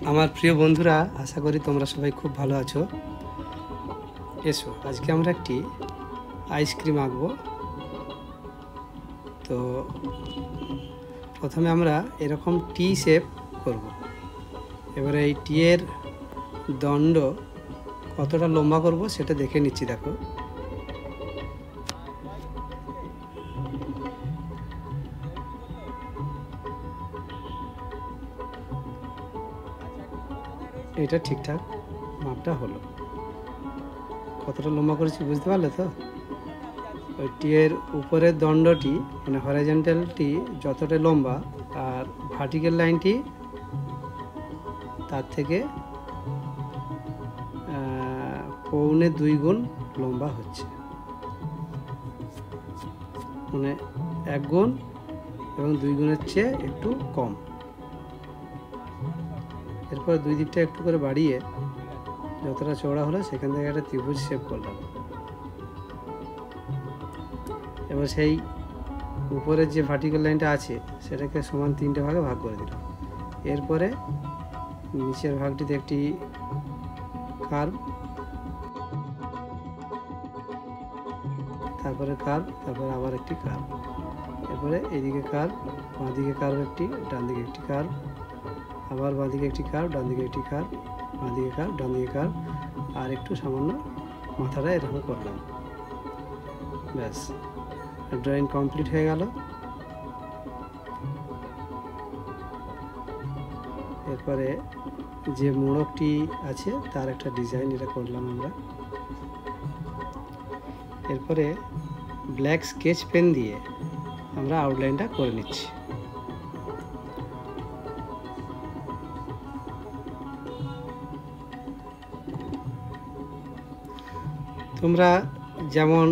আমার প্রিয় বন্ধুরা, আশা করি তোমরা সবাই খুব ভালো আছো। এসো, আজকে আমরা একটি আইসক্রিম আঁকবো। তো প্রথমে আমরা এরকম টি শেপ করব। এবারে এই টি এর দণ্ড কতটা লম্বা করব সেটা দেখে নিচ্ছি। দেখো, এটা ঠিকঠাক মাপটা হলো। কতটা লম্বা করেছি বুঝতে পারলে তো? ওই টি এর উপরের দণ্ডটি মানে হরাইজন্টালটি যতটা লম্বা আর ভার্টিক্যাল লাইনটি তার থেকে 2.25 গুণ লম্বা হচ্ছে, মানে 1 গুণ এবং 2 গুণের চেয়ে একটু কম। এরপর দুই দিকটা একটু করে বাড়িয়ে যতটা চওড়া হলো সেখান থেকে একটা ত্রিভুজ শেপ করলাম। এবার সেই উপরের যে ভার্টিক্যাল লাইনটা আছে সেটাকে সমান 3টে ভাগে ভাগ করে দিলাম। এরপরে নিচের ভাগটিতে একটি কার্ভ, তারপরে কার্ভ, তারপরে আবার একটি কার্ভ, এরপরে এদিকে কার্ভ, বাঁদিকে কার্ভ একটি, ডান দিকে একটি কার্ভ, আবার বাঁদিকে একটি কার্ভ, ডান দিকে একটি কার্ভ, বাঁদিকে কার্ভ, ডান দিকে কার্ভ, আর একটু সামান্য মাথাটা এরকম করলাম। ব্যাস, ড্রয়িং কমপ্লিট হয়ে গেল। এরপরে যে মোড়কটি আছে তার একটা ডিজাইন এটা করলাম আমরা। এরপরে ব্ল্যাক স্কেচ পেন দিয়ে আমরা আউটলাইনটা করে নিচ্ছি। তোমরা যেমন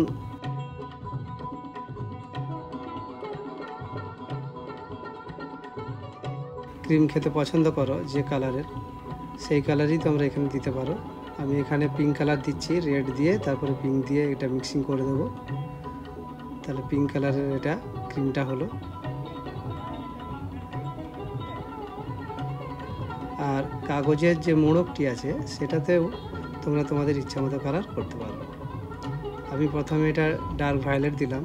ক্রিম খেতে পছন্দ করো যে কালারের, সেই কালারই তোমরা এখানে দিতে পারো। আমি এখানে পিঙ্ক কালার দিচ্ছি, রেড দিয়ে তারপরে পিঙ্ক দিয়ে এটা মিক্সিং করে দেবো, তাহলে পিঙ্ক কালারের এটা ক্রিমটা হলো। আর কাগজের যে মোড়কটি আছে সেটাতেও তোমরা তোমাদের ইচ্ছা মতো কালার করতে পারো। আমি প্রথমে এটা ডার্ক ভায়োলেট দিলাম,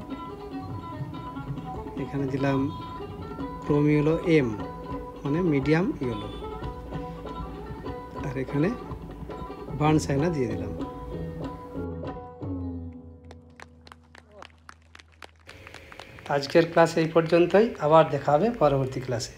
এখানে দিলাম ক্রোম ইয়েলো এম মানে মিডিয়াম ইয়েলো, আর এখানে বার্ন সাইনা দিয়ে দিলাম। আজকের ক্লাস এই পর্যন্তই, আবার দেখা হবে পরবর্তী ক্লাসে।